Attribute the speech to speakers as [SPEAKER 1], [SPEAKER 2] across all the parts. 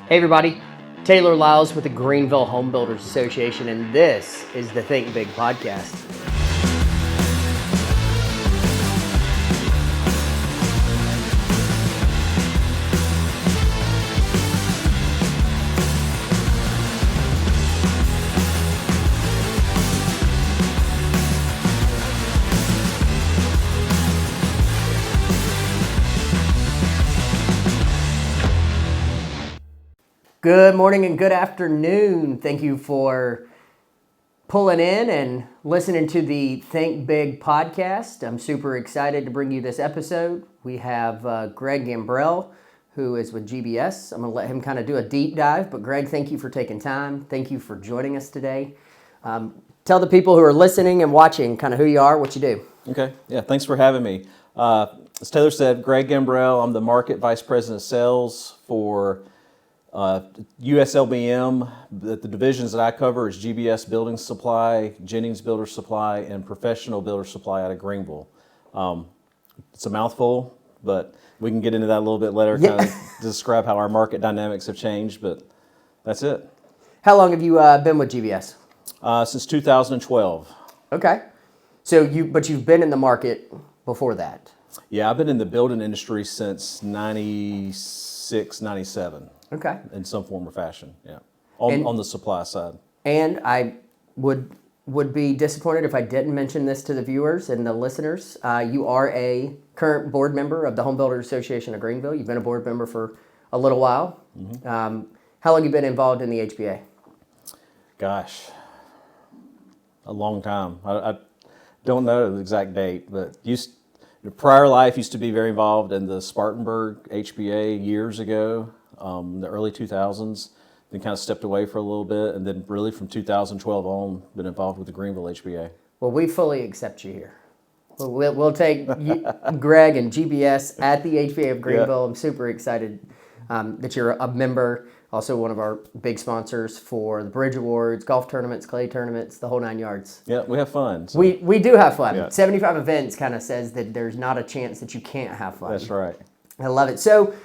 [SPEAKER 1] Hey everybody, Taylor Lyles with the Greenville Home Builders Association, and this is the Think Big podcast. Good morning and good afternoon. Thank you for pulling in and listening to the Think Big podcast. I'm super excited to bring you this episode. We have Greg Gambrell, who is with GBS. I'm going to let him kind of do a deep dive. But Greg, thank you for taking time. Thank you for joining us today. Tell the people who are listening and watching kind of who you are, what you do.
[SPEAKER 2] Okay. Yeah, thanks for having me. As Taylor said, Greg Gambrell. I'm the Market Vice President of Sales for USLBM. The divisions that I cover is GBS Building Supply, Jennings Builder Supply, and Professional Builder Supply out of Greenville. It's a mouthful, but we can get into that a little bit later, kind of describe how our market dynamics have changed, but that's it.
[SPEAKER 1] How long have you been with GBS?
[SPEAKER 2] Since 2012.
[SPEAKER 1] Okay. But you've been in the market before that.
[SPEAKER 2] Yeah, I've been in the building industry since 96, 97.
[SPEAKER 1] Okay.
[SPEAKER 2] In some form or fashion, yeah. On the supply side.
[SPEAKER 1] And I would be disappointed if I didn't mention this to the viewers and the listeners. You are a current board member of the Home Builders Association of Greenville. You've been a board member for a little while. Mm-hmm. How long have you been involved in the HBA? Gosh,
[SPEAKER 2] a long time. I don't know the exact date, but prior life used to be very involved in the Spartanburg HBA years ago. The early 2000s, then kind of stepped away for a little bit, and then really from 2012 on, been involved with the Greenville HBA.
[SPEAKER 1] Well, we fully accept you here. We'll take Greg and GBS at the HBA of Greenville. Yeah. I'm super excited that you're a member, also one of our big sponsors for the Bridge Awards, golf tournaments, clay tournaments, the whole 9 yards.
[SPEAKER 2] Yeah, we have fun.
[SPEAKER 1] So. We do have fun. Yeah. 75 events kind of says that there's not a chance that you can't have fun.
[SPEAKER 2] That's right.
[SPEAKER 1] I love it. So,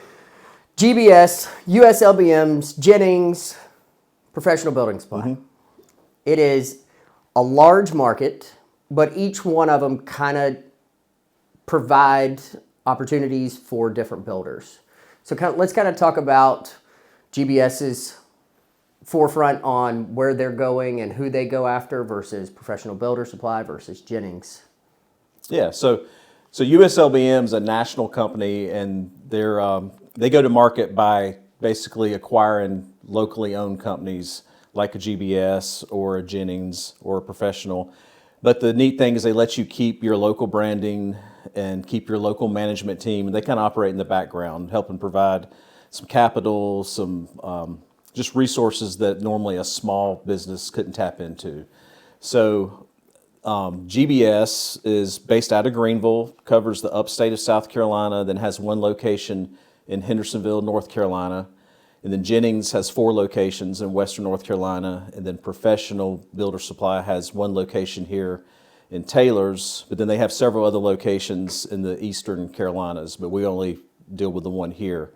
[SPEAKER 1] GBS, USLBMs, Jennings, Professional Building Supply. Mm-hmm. It is a large market, but each one of them kind of provide opportunities for different builders. So let's kind of talk about GBS's forefront on where they're going and who they go after versus Professional Builder Supply versus Jennings.
[SPEAKER 2] Yeah, so USLBM is a national company, and they go to market by basically acquiring locally owned companies like a GBS or a Jennings or a Professional. But the neat thing is they let you keep your local branding and keep your local management team, and they kind of operate in the background, helping provide some capital, some just resources that normally a small business couldn't tap into. So GBS is based out of Greenville, covers the upstate of South Carolina, then has one location in Hendersonville, North Carolina. And then Jennings has 4 locations in Western North Carolina. And then Professional Builder Supply has one location here in Taylor's, but then they have several other locations in the Eastern Carolinas, but we only deal with the one here.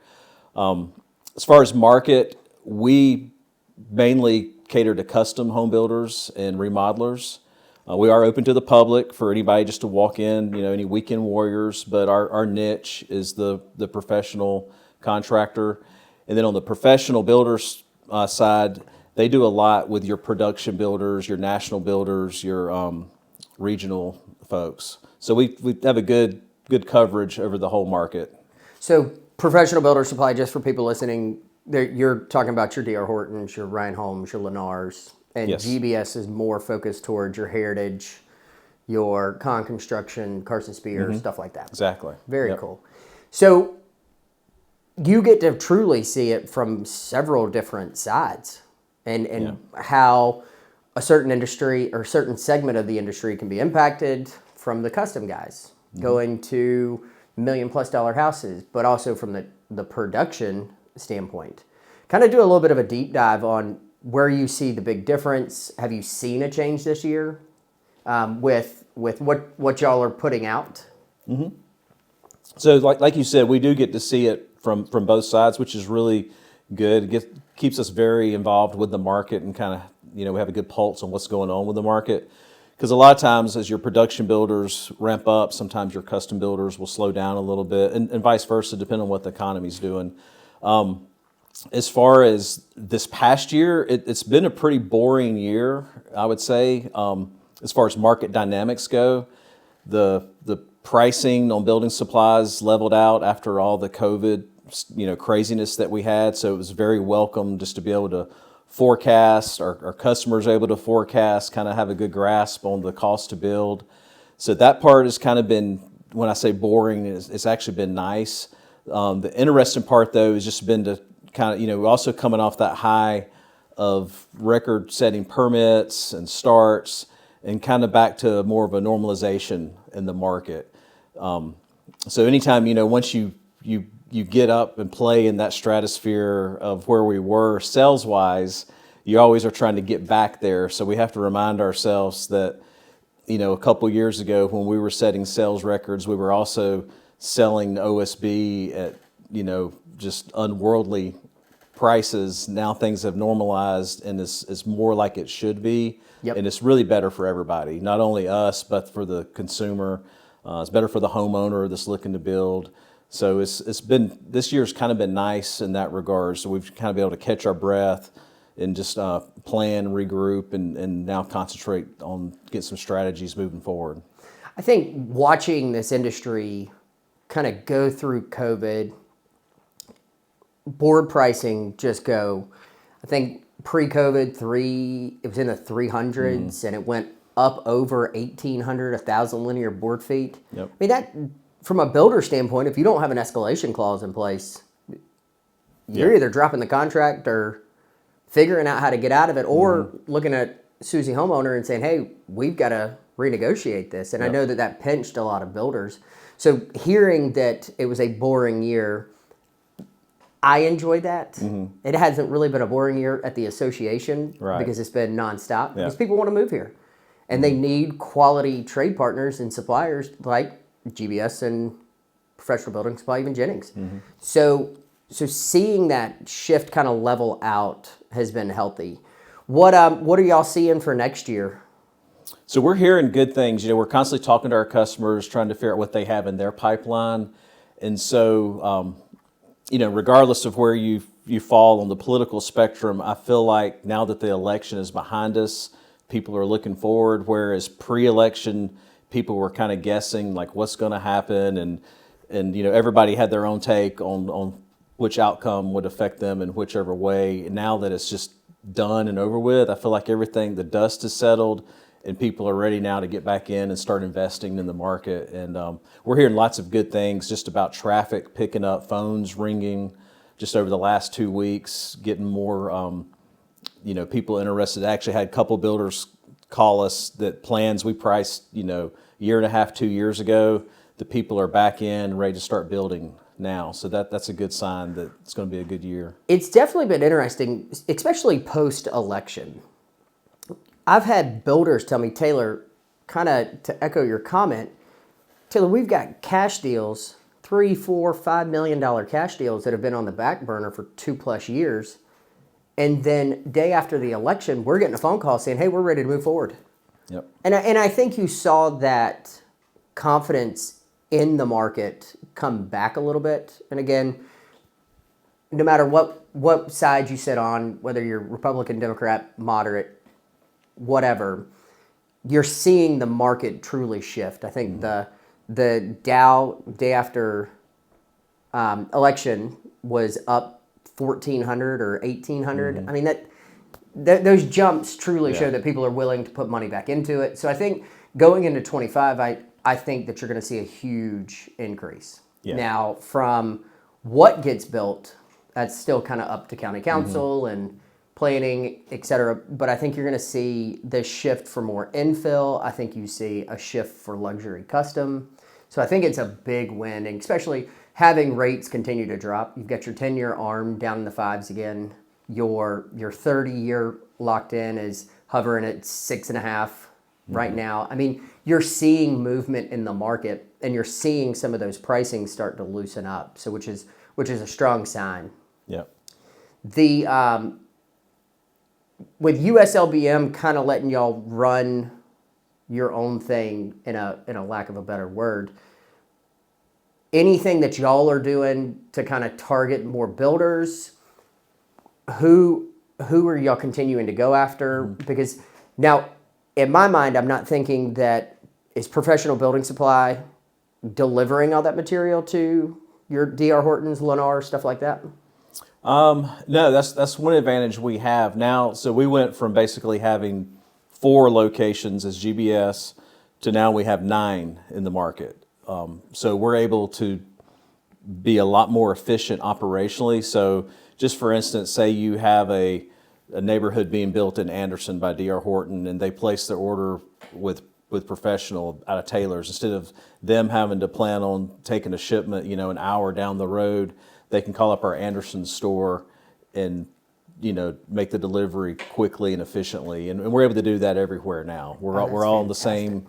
[SPEAKER 2] As far as market, we mainly cater to custom home builders and remodelers. We are open to the public for anybody just to walk in, any weekend warriors, but our niche is the professional contractor. And then on the professional builders side, they do a lot with your production builders, your national builders, your regional folks. So we have a good coverage over the whole market.
[SPEAKER 1] So Professional Builder Supply, just for people listening, you're talking about your D.R. Hortons, your Ryan Holmes, your Lennars. And yes. GBS is more focused towards your Heritage, your Con Construction, Carson Spear, stuff like that.
[SPEAKER 2] Exactly.
[SPEAKER 1] Very cool. So you get to truly see it from several different sides and how a certain industry or a certain segment of the industry can be impacted from the custom guys going to $1 million+ houses, but also from the production standpoint. Kind of do a little bit of a deep dive on where you see the big difference. Have you seen a change this year with what y'all are putting out?
[SPEAKER 2] Mm-hmm. So like you said, we do get to see it from both sides, which is really good. Keeps us very involved with the market and kind of, we have a good pulse on what's going on with the market. Because a lot of times as your production builders ramp up, sometimes your custom builders will slow down a little bit and vice versa, depending on what the economy's doing. As far as this past year, it's been a pretty boring year, I would say. As far as market dynamics go, the pricing on building supplies leveled out after all the COVID, craziness that we had. So it was very welcome just to be able to forecast. Our customers are able to forecast, kind of have a good grasp on the cost to build. So that part has kind of been, when I say boring, it's actually been nice. The interesting part, though, has just been to kind of, also coming off that high of record-setting permits and starts, and kind of back to more of a normalization in the market. So anytime, once you get up and play in that stratosphere of where we were sales-wise, you always are trying to get back there. So we have to remind ourselves that, a couple years ago when we were setting sales records, we were also selling OSB at, just unworldly prices. Now things have normalized and it's more like it should be.
[SPEAKER 1] Yep.
[SPEAKER 2] And it's really better for everybody, not only us, but for the consumer. It's better for the homeowner that's looking to build. So this year's kind of been nice in that regard. So we've kind of been able to catch our breath and just plan, regroup, and now concentrate on get some strategies moving forward.
[SPEAKER 1] I think watching this industry kind of go through COVID, board pricing just go, I think pre-COVID, it was in the 300s, and it went up over 1,800, 1,000 linear board feet.
[SPEAKER 2] Yep.
[SPEAKER 1] I mean, that, from a builder standpoint, if you don't have an escalation clause in place, you're either dropping the contract or figuring out how to get out of it, or looking at Susie homeowner and saying, hey, we've got to renegotiate this. And I know that pinched a lot of builders. So hearing that it was a boring year, I enjoyed that. It hasn't really been a boring year at the association because it's been nonstop. Because people want to move here. And they need quality trade partners and suppliers like GBS and Professional Building Supply, even Jennings. So seeing that shift kind of level out has been healthy. What are y'all seeing for next year?
[SPEAKER 2] So we're hearing good things. We're constantly talking to our customers, trying to figure out what they have in their pipeline. And so, regardless of where you fall on the political spectrum, I feel like now that the election is behind us, people are looking forward, whereas pre-election, people were kind of guessing like what's going to happen, and everybody had their own take on which outcome would affect them in whichever way. Now that it's just done and over with, I feel like the dust is settled, and people are ready now to get back in and start investing in the market. And we're hearing lots of good things just about traffic picking up, phones ringing just over the last 2 weeks, getting more people interested. I actually had a couple builders call us that plans we priced, year and a half, 2 years ago, the people are back in, ready to start building now. So that's a good sign that it's going to be a good year. It's
[SPEAKER 1] definitely been interesting, especially post-election. I've had builders tell me, Taylor, kind of to echo your comment, Taylor, we've got cash deals, $3, $4, $5 million cash deals that have been on the back burner for 2+ years. And then day after the election, we're getting a phone call saying, hey, we're ready to move forward.
[SPEAKER 2] Yep.
[SPEAKER 1] And I think you saw that confidence in the market come back a little bit. And again, no matter what side you sit on, whether you're Republican, Democrat, moderate, whatever, you're seeing the market truly shift. I think the Dow day after election was up 1,400 or 1,800. I mean, those jumps truly show that people are willing to put money back into it. So I think going into 25, I think that you're going to see a huge increase. Yeah. Now, from what gets built, that's still kind of up to county council and planning, et cetera. But I think you're going to see this shift for more infill. I think you see a shift for luxury custom. So I think it's a big win, and especially having rates continue to drop. You've got your 10-year ARM down in the 5s again. Your 30-year locked in is hovering at 6.5 right now. I mean, you're seeing movement in the market, and you're seeing some of those pricing start to loosen up. So which is a strong sign.
[SPEAKER 2] Yeah.
[SPEAKER 1] The with USLBM kind of letting y'all run your own thing in a lack of a better word, anything that y'all are doing to kind of target more builders, who are y'all continuing to go after? Because now, in my mind, I'm not thinking that is Professional Building Supply delivering all that material to your DR Hortons, Lennar, stuff like that?
[SPEAKER 2] No, that's one advantage we have now. So we went from basically having 4 locations as GBS to now we have 9 in the market. So we're able to be a lot more efficient operationally. So just for instance, say you have a neighborhood being built in Anderson by DR Horton, and they place their order with Professional out of Taylor's. Instead of them having to plan on taking a shipment, an hour down the road, they can call up our Anderson store and make the delivery quickly and efficiently. And we're able to do that everywhere now. We're all on the same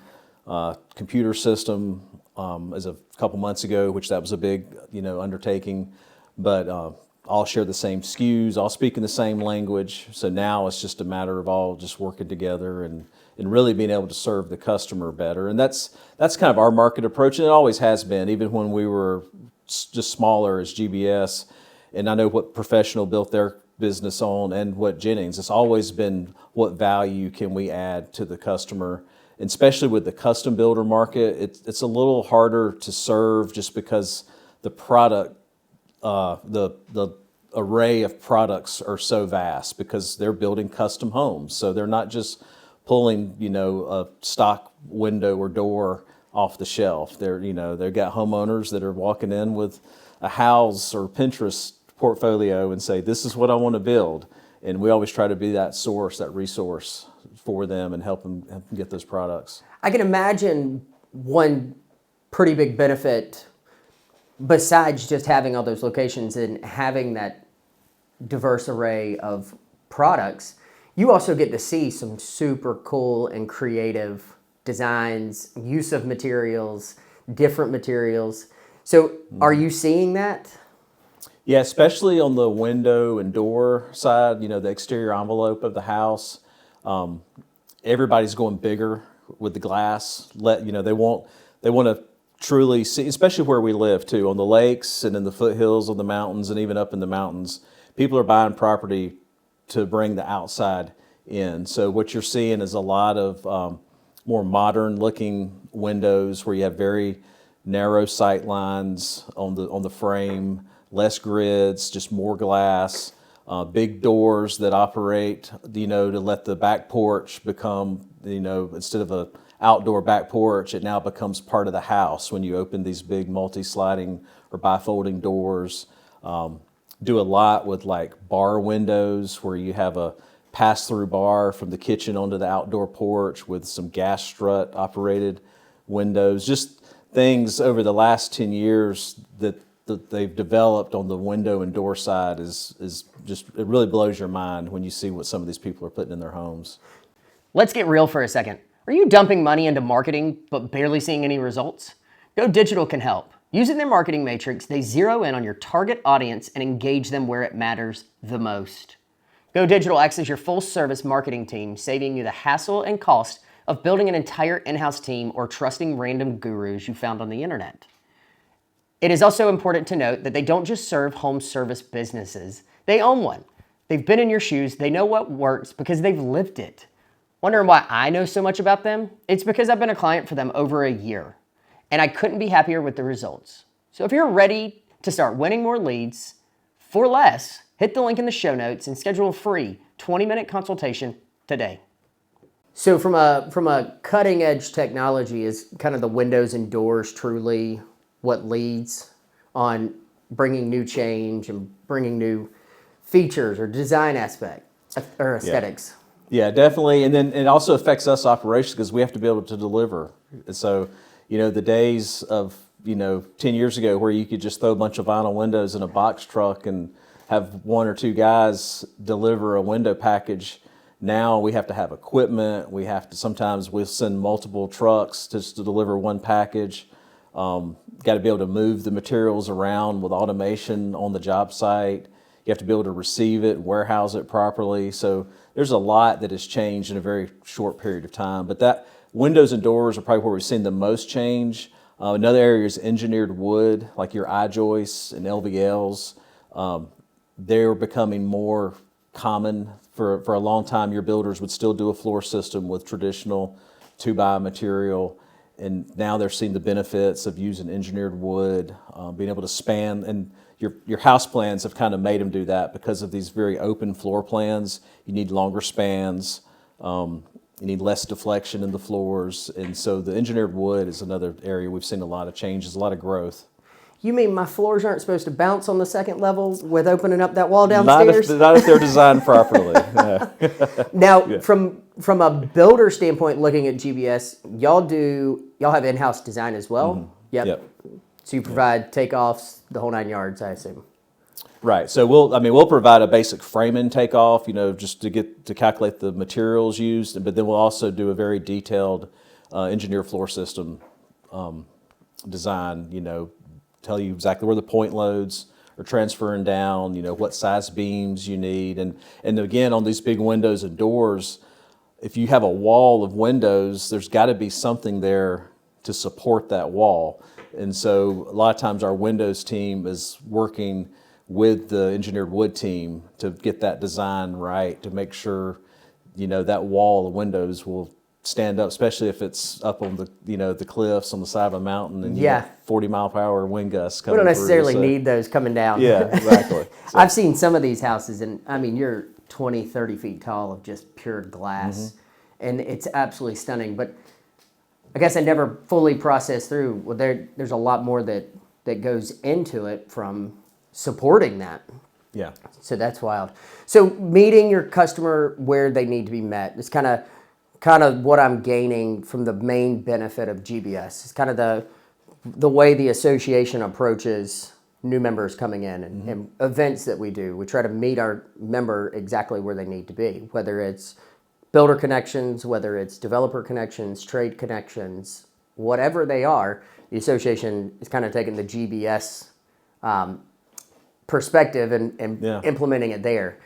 [SPEAKER 2] computer system as a couple months ago, which that was a big undertaking, but all share the same SKUs, all speaking the same language. So now it's just a matter of all just working together and really being able to serve the customer better. And that's kind of our market approach, and it always has been, even when we were just smaller as GBS. And I know what Professional built their business on and what Jennings. It's always been what value can we add to the customer, and especially with the custom builder market. It's a little harder to serve just because the product, the array of products are so vast because they're building custom homes. So they're not just pulling, a stock window or door off the shelf. They've got homeowners that are walking in with a house or Pinterest portfolio and say, this is what I want to build. And we always try to be that source, that resource for them and help them get those products.
[SPEAKER 1] I can imagine one pretty big benefit, besides just having all those locations and having that diverse array of products, you also get to see some super cool and creative designs, use of materials, different materials. So are you seeing that?
[SPEAKER 2] Yeah, especially on the window and door side, the exterior envelope of the house. Everybody's going bigger with the glass. They want to truly see, especially where we live too, on the lakes and in the foothills of the mountains and even up in the mountains. People are buying property to bring the outside in. So what you're seeing is a lot of more modern looking windows where you have very narrow sight lines on the frame, less grids, just more glass, big doors that operate, to let the back porch become, instead of a outdoor back porch, it now becomes part of the house when you open these big multi-sliding or bifolding doors. Do a lot with like bar windows where you have a pass-through bar from the kitchen onto the outdoor porch with some gas strut operated windows. Just things over the last 10 years that they've developed on the window and door side is just, it really blows your mind when you see what some of these people are putting in their homes.
[SPEAKER 1] Let's get real for a second. Are you dumping money into marketing but barely seeing any results? Go Digital can help. Using their marketing matrix, they zero in on your target audience and engage them where it matters the most. Go Digital acts as your full-service marketing team, saving you the hassle and cost of building an entire in-house team or trusting random gurus you found on the internet. It is also important to note that they don't just serve home service businesses. They own one. They've been in your shoes. They know what works because they've lived it. Wondering why I know so much about them? It's because I've been a client for them over a year, and I couldn't be happier with the results. So if you're ready to start winning more leads for less, hit the link in the show notes and schedule a free 20-minute consultation today. So from a cutting edge technology, is kind of the windows and doors truly what leads on bringing new change and bringing new features or design aspect or aesthetics?
[SPEAKER 2] Yeah, definitely. And then it also affects us operations because we have to be able to deliver. And so, the days of, 10 years ago where you could just throw a bunch of vinyl windows in a box truck and have 1 or 2 guys deliver a window package. Now we have to have equipment. Sometimes we'll send multiple trucks just to deliver one package. Got to be able to move the materials around with automation on the job site. You have to be able to receive it, warehouse it properly. So there's a lot that has changed in a very short period of time. But that windows and doors are probably where we've seen the most change. Another area is engineered wood, like your I-joists and LVLs. They're becoming more common. For a long time, your builders would still do a floor system with traditional 2x material, and now they're seeing the benefits of using engineered wood, being able to span, and your house plans have kind of made them do that because of these very open floor plans. You need longer spans, you need less deflection in the floors, and so the engineered wood is another area we've seen a lot of changes, a lot of growth.
[SPEAKER 1] You mean my floors aren't supposed to bounce on the second level with opening up that wall downstairs?
[SPEAKER 2] Not if they're designed properly. Yeah.
[SPEAKER 1] Now, from a builder standpoint, looking at GBS, y'all have in-house design as well?
[SPEAKER 2] Mm-hmm.
[SPEAKER 1] Yep. So you provide takeoffs, the whole 9 yards, I assume.
[SPEAKER 2] Right. So we'll provide a basic framing takeoff, just to calculate the materials used, but then we'll also do a very detailed engineer floor system design, tell you exactly where the point loads are transferring down, what size beams you need. And again, on these big windows and doors, if you have a wall of windows, there's got to be something there to support that wall. And so a lot of times our windows team is working with the engineered wood team to get that design right, to make sure, that wall of windows will stand up, especially if it's up on the cliffs on the side of a mountain and you have 40-mile-per-hour wind gusts coming
[SPEAKER 1] We don't
[SPEAKER 2] through.
[SPEAKER 1] necessarily need those coming down.
[SPEAKER 2] Yeah, exactly. So,
[SPEAKER 1] I've seen some of these houses, and you're 20, 30 feet tall of just pure glass, and it's absolutely stunning. But I guess I never fully processed through, well, there's a lot more that goes into it from supporting that.
[SPEAKER 2] yeah.
[SPEAKER 1] So that's wild. So meeting your customer where they need to be met is kind of what I'm gaining from the main benefit of GBS. It's kind of the way the association approaches new members coming in and events that we do. We try to meet our member exactly where they need to be, whether it's builder connections, whether it's developer connections, trade connections, whatever they are. The association is kind of taking the GBS perspective and implementing it there,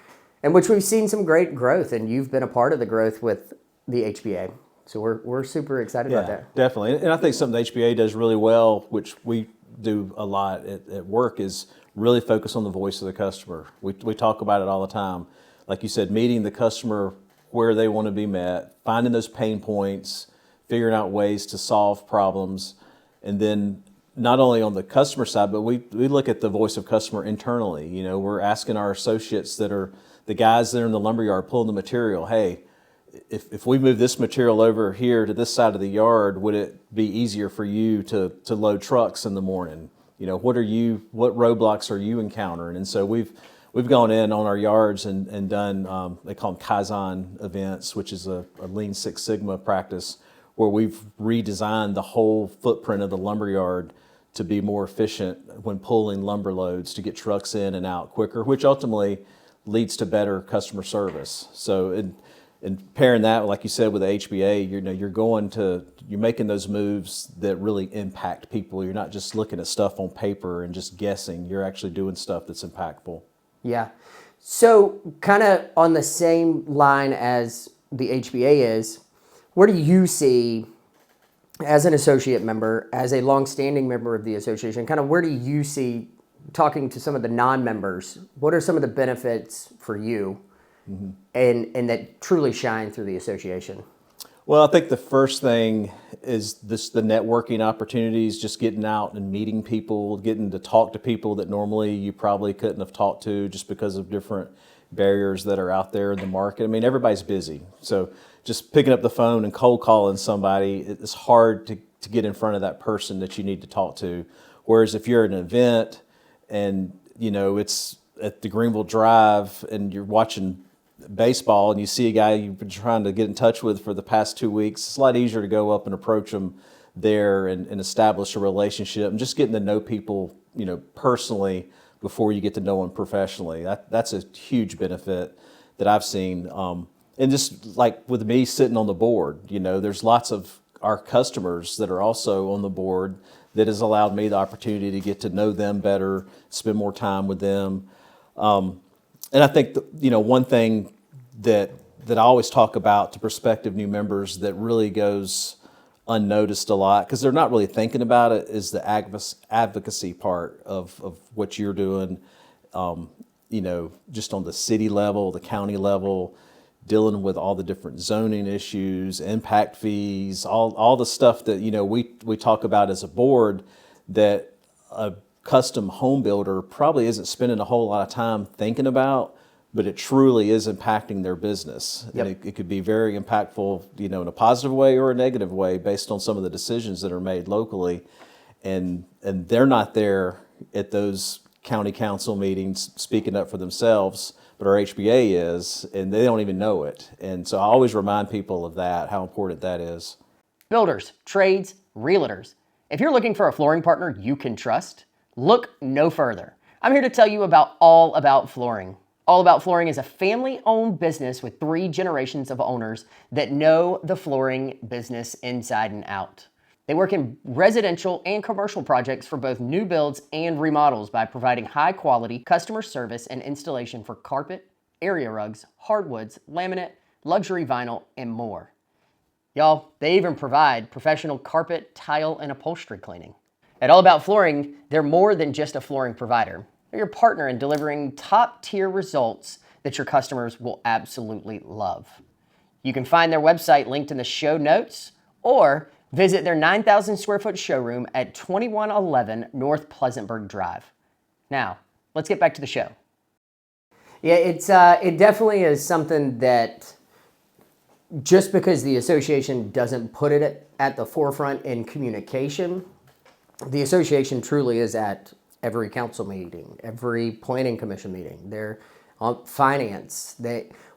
[SPEAKER 1] and which we've seen some great growth, and you've been a part of the growth with the HBA. So we're super excited about that.
[SPEAKER 2] Definitely. And I think something the HBA does really well, which we do a lot at work, is really focus on the voice of the customer. We talk about it all the time. Like you said, meeting the customer where they want to be met, finding those pain points, figuring out ways to solve problems, and then not only on the customer side, but we look at the voice of customer internally. We're asking our associates that are the guys that are in the lumberyard pulling the material, hey, if we move this material over here to this side of the yard, would it be easier for you to load trucks in the morning? What roadblocks are you encountering? And so we've gone in on our yards and done, they call them Kaizen events, which is a Lean Six Sigma practice, where we've redesigned the whole footprint of the lumberyard to be more efficient when pulling lumber loads, to get trucks in and out quicker, which ultimately leads to better customer service. So and pairing that, like you said, with the HBA, you're making those moves that really impact people. You're not just looking at stuff on paper and just guessing. You're actually doing stuff that's impactful.
[SPEAKER 1] Yeah. So kind of on the same line as the HBA is, where do you see, as an associate member, as a longstanding member of the association, kind of where do you see, talking to some of the non-members, what are some of the benefits for you and that truly shine through the association?
[SPEAKER 2] Well, I think the first thing is the networking opportunities, just getting out and meeting people, getting to talk to people that normally you probably couldn't have talked to just because of different barriers that are out there in the market. Everybody's busy. So just picking up the phone and cold calling somebody, it's hard to get in front of that person that you need to talk to. Whereas if you're at an event and, it's at the Greenville Drive and you're watching baseball and you see a guy you've been trying to get in touch with for the past 2 weeks, it's a lot easier to go up and approach them there and establish a relationship and just getting to know people, personally before you get to know them professionally. That's a huge benefit that I've seen. And just like with me sitting on the board, there's lots of our customers that are also on the board that has allowed me the opportunity to get to know them better, spend more time with them. And I think one thing that I always talk about to prospective new members that really goes unnoticed a lot because they're not really thinking about it is the advocacy part of what you're doing. Just on the city level, the county level, dealing with all the different zoning issues, impact fees, all the stuff that we talk about as a board that a custom home builder probably isn't spending a whole lot of time thinking about, but it truly is impacting their business.
[SPEAKER 1] Yep.
[SPEAKER 2] And it could be very impactful, in a positive way or a negative way based on some of the decisions that are made locally. And they're not there at those county council meetings speaking up for themselves, but our HBA is, and they don't even know it. And so I always remind people of that, how important that is.
[SPEAKER 3] Builders, trades, realtors. If you're looking for a flooring partner you can trust, look no further. I'm here to tell you about All About Flooring. All About Flooring is a family-owned business with 3 generations of owners that know the flooring business inside and out. They work in residential and commercial projects for both new builds and remodels by providing high-quality customer service and installation for carpet, area rugs, hardwoods, laminate, luxury vinyl, and more. Y'all, they even provide professional carpet, tile, and upholstery cleaning. At All About Flooring, they're more than just a flooring provider. They're your partner in delivering top-tier results that your customers will absolutely love. You can find their website linked in the show notes or visit their 9,000 square foot showroom at 2111 North Pleasantburg Drive. Now, let's get back to the show.
[SPEAKER 1] Yeah, it definitely is something that just because the association doesn't put it at the forefront in communication, the association truly is at every council meeting, every planning commission meeting. They're on finance.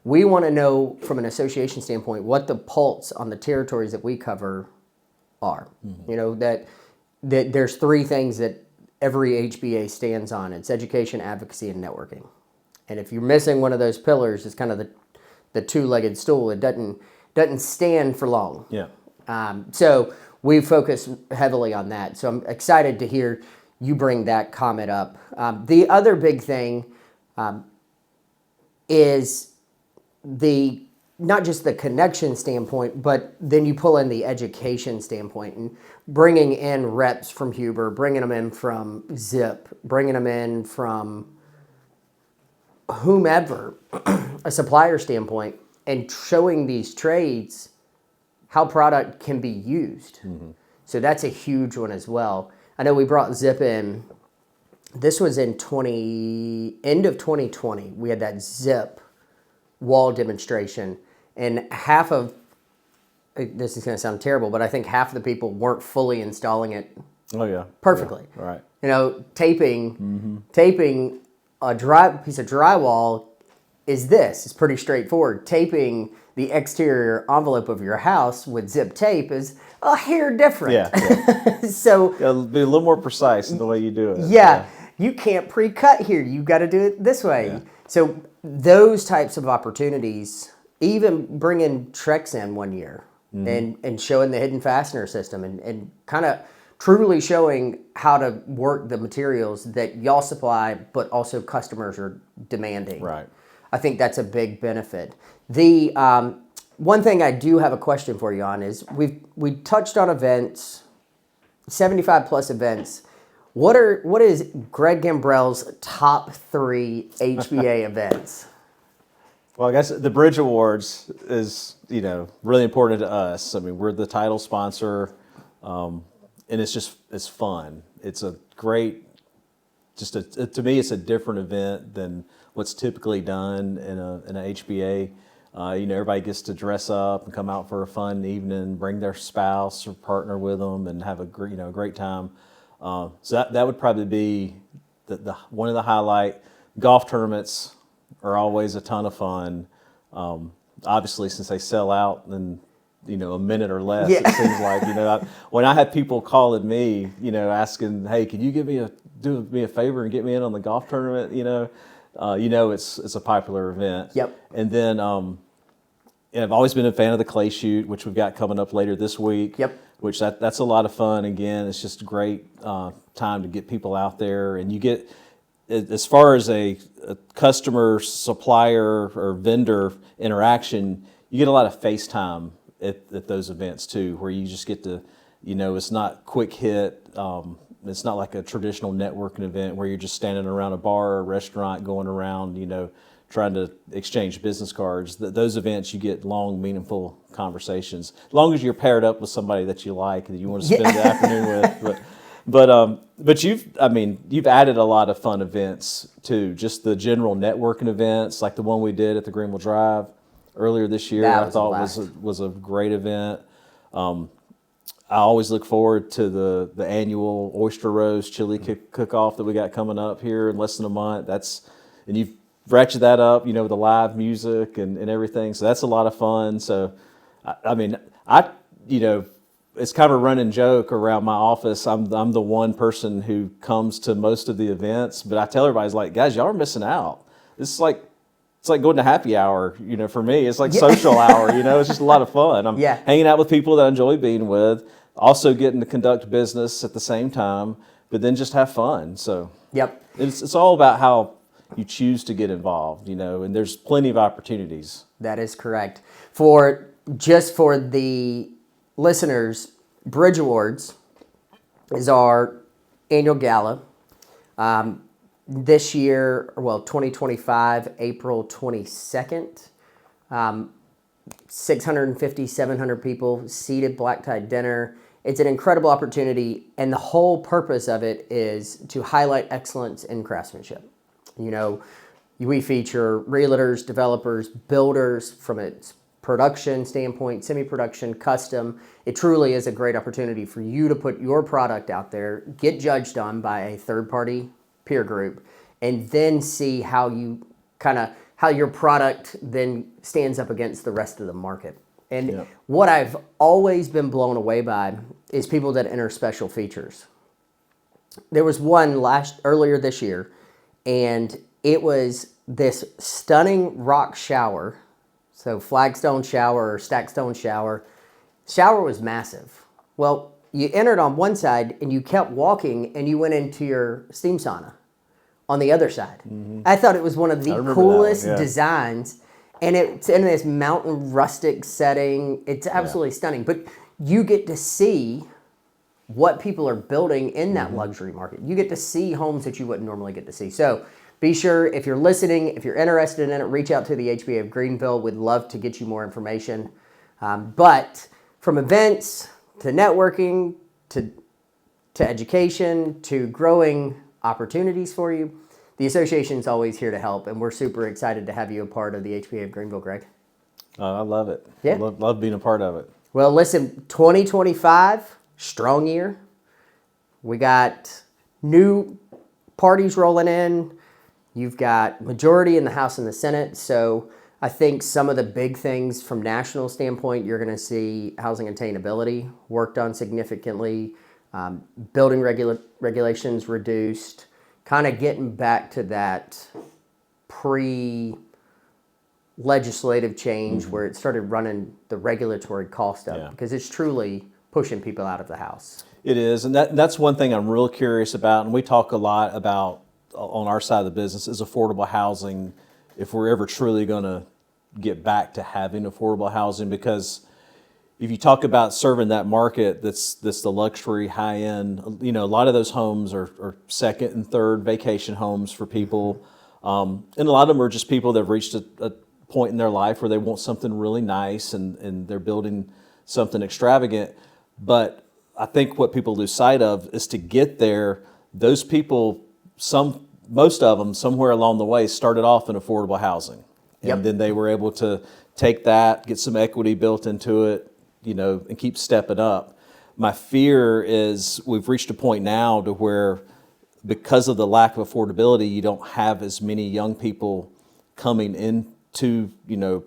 [SPEAKER 1] We want to know from an association standpoint what the pulse on the territories that we cover are. Mm-hmm. That there's 3 things that every HBA stands on. It's education, advocacy, and networking. And if you're missing one of those pillars, it's kind of the 2-legged stool. It doesn't stand for long.
[SPEAKER 2] Yeah.
[SPEAKER 1] So we focus heavily on that. So I'm excited to hear you bring that comment up. The other big thing is not just the connection standpoint, but then you pull in the education standpoint and bringing in reps from Huber, bringing them in from Zip, bringing them in from whomever, a supplier standpoint, and showing these trades how product can be used. Mm-hmm. So that's a huge one as well. I know we brought Zip in. This was in end of 2020. We had that Zip wall demonstration, and this is going to sound terrible, but I think half of the people weren't fully installing it.
[SPEAKER 2] Oh yeah,
[SPEAKER 1] perfectly.
[SPEAKER 2] Yeah, right.
[SPEAKER 1] Taping a piece of drywall is pretty straightforward. Taping the exterior envelope of your house with zip tape is a hair different.
[SPEAKER 2] Yeah.
[SPEAKER 1] So
[SPEAKER 2] it'll be a little more precise in the way you do it.
[SPEAKER 1] Yeah. You can't pre-cut here. You got to do it this way. Yeah. So those types of opportunities, even bringing Trex in one year and showing the hidden fastener system and kind of truly showing how to work the materials that y'all supply, but also customers are demanding.
[SPEAKER 2] Right.
[SPEAKER 1] I think that's a big benefit. The one thing I do have a question for you on is we touched on events, 75 plus events. What is Greg Gambrell's top 3 HBA events?
[SPEAKER 2] Well, I guess the Bridge Awards is really important to us. I mean, we're the title sponsor, and it's fun. It's a great, to me, it's a different event than what's typically done in a HBA. Everybody gets to dress up and come out for a fun evening, bring their spouse or partner with them, and have a great time. So that would probably be the one of the highlight. Golf tournaments are always a ton of fun. Obviously, since they sell out in a minute or less, It seems like when I have people calling me, asking, "Hey, can you do me a favor and get me in on the golf tournament?" It's a popular event.
[SPEAKER 1] Yep.
[SPEAKER 2] And then I've always been a fan of the clay shoot, which we've got coming up later this week.
[SPEAKER 1] Yep.
[SPEAKER 2] Which that's a lot of fun. Again, it's just a great time to get people out there, and you get as far as a customer, supplier, or vendor interaction, you get a lot of FaceTime at those events too, where you just get to, it's not quick hit. It's not like a traditional networking event where you're just standing around a bar or restaurant going around, trying to exchange business cards. Those events, you get long, meaningful conversations. As long as you're paired up with somebody that you like and that you want to spend the afternoon with. But you've added a lot of fun events too. Just the general networking events, like the one we did at the Greenville Drive earlier this year. I thought was a great event. I always look forward to the annual Oyster Roast Chili Cook-Off that we got coming up here in less than a month. And you've ratchet that up, with the live music and everything. So that's a lot of fun. So, it's kind of a running joke around my office. I'm the one person who comes to most of the events, but I tell everybody, it's like, guys, y'all are missing out. It's like going to happy hour, for me. It's like social hour, it's just a lot of fun. I'm hanging out with people that I enjoy being with, also getting to conduct business at the same time, but then just have fun. So it's all about how you choose to get involved, and there's plenty of opportunities.
[SPEAKER 1] That is correct. For the listeners, Bridge Awards is our annual gala. This year, 2025, April 22nd, 650, 700 people, seated black tie dinner. It's an incredible opportunity, and the whole purpose of it is to highlight excellence in craftsmanship. We feature realtors, developers, builders from its production standpoint, semi-production, custom. It truly is a great opportunity for you to put your product out there, get judged on by a third-party peer group, and then see how your product then stands up against the rest of the market. And what I've always been blown away by is people that enter special features. There was one earlier this year, and it was this stunning rock shower. So flagstone shower or stackstone shower. Shower was massive. Well, you entered on one side and you kept walking and you went into your steam sauna on the other side. Mm-hmm. I thought it was one of the coolest designs, and it's in this mountain rustic setting. It's absolutely stunning. But you get to see what people are building in that luxury market. You get to see homes that you wouldn't normally get to see. So be sure, if you're listening, if you're interested in it, reach out to the HBA of Greenville. We'd love to get you more information. But from events to networking to education to growing opportunities for you, the association's always here to help, and we're super excited to have you a part of the HBA of Greenville, Greg.
[SPEAKER 2] I love it.
[SPEAKER 1] Yeah.
[SPEAKER 2] Love being a part of it.
[SPEAKER 1] Well, listen, 2025, strong year. We got new parties rolling in. You've got majority in the House and the Senate. So I think some of the big things from national standpoint, you're going to see housing attainability worked on significantly, building regulations reduced, kind of getting back to that pre-legislative change where it started running the regulatory cost up because it's truly pushing people out of the house.
[SPEAKER 2] It is, and that's one thing I'm real curious about, and we talk a lot about on our side of the business is affordable housing, if we're ever truly going to get back to having affordable housing, because if you talk about serving that market that's the luxury high end, a lot of those homes are second and third vacation homes for people, and a lot of them are just people that have reached a point in their life where they want something really nice and they're building something extravagant. But I think what people lose sight of is to get there, those people, most of them somewhere along the way started off in affordable housing. And then they were able to take that, get some equity built into it, and keep stepping up. My fear is we've reached a point now to where because of the lack of affordability, you don't have as many young people coming into,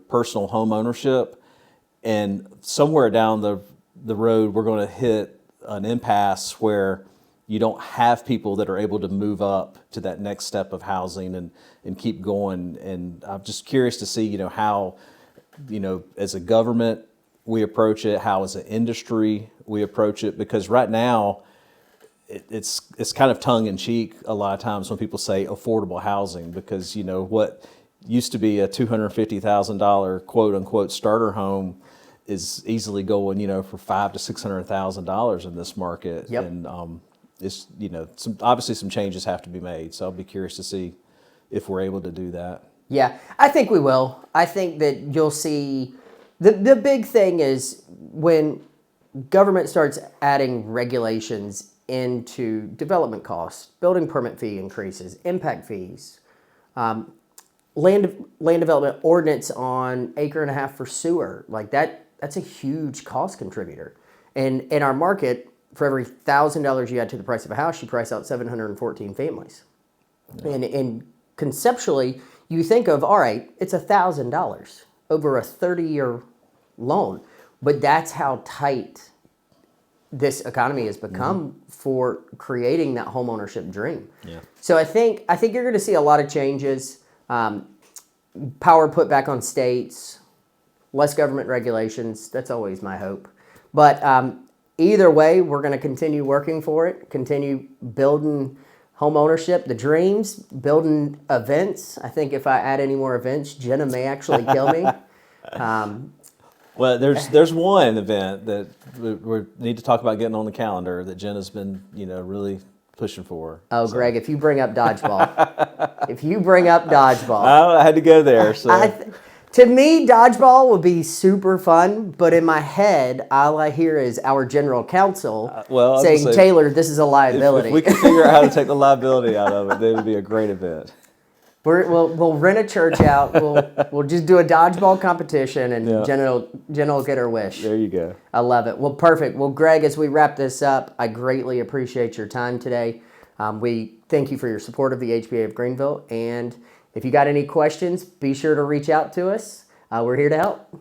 [SPEAKER 2] personal home ownership. And somewhere down the road, we're going to hit an impasse where you don't have people that are able to move up to that next step of housing and keep going. And I'm just curious to see, how, as a government we approach it, how as an industry we approach it, because right now it's kind of tongue in cheek a lot of times when people say affordable housing, because what used to be a $250,000 quote unquote starter home is easily going for $500,000 to $600,000 in this market.
[SPEAKER 1] Yep.
[SPEAKER 2] And it's obviously some changes have to be made. So I'll be curious to see if we're able to do that.
[SPEAKER 1] Yeah, I think we will. I think that you'll see the big thing is when government starts adding regulations into development costs, building permit fee increases, impact fees, land development ordinance on acre and a half for sewer, like that's a huge cost contributor. And in our market, for every $1,000 you add to the price of a house, you price out 714 families. Yeah. And conceptually, you think of, all right, it's $1,000 over a 30-year loan, but that's how tight this economy has become for creating that homeownership dream.
[SPEAKER 2] Yeah.
[SPEAKER 1] So I think you're going to see a lot of changes. Power put back on states, less government regulations. That's always my hope. But either way, we're going to continue working for it, continue building home ownership, the dreams, building events. I think if I add any more events, Jenna may actually kill me.
[SPEAKER 2] Well, there's one event that we need to talk about getting on the calendar that Jenna's been really pushing for.
[SPEAKER 1] Oh,
[SPEAKER 2] so.
[SPEAKER 1] Greg, if you bring up dodgeball,
[SPEAKER 2] I had to go there. So.
[SPEAKER 1] To me, dodgeball would be super fun, but in my head, all I hear is our general counsel saying, Taylor, this is a liability.
[SPEAKER 2] If we can figure out how to take the liability out of it, then it would be a great event.
[SPEAKER 1] We'll rent a church out. We'll just do a dodgeball competition, and Jenna will get her wish.
[SPEAKER 2] There you go.
[SPEAKER 1] I love it. Well, perfect. Well, Greg, as we wrap this up, I greatly appreciate your time today. We thank you for your support of the HBA of Greenville, and if you got any questions, be sure to reach out to us. We're here to help.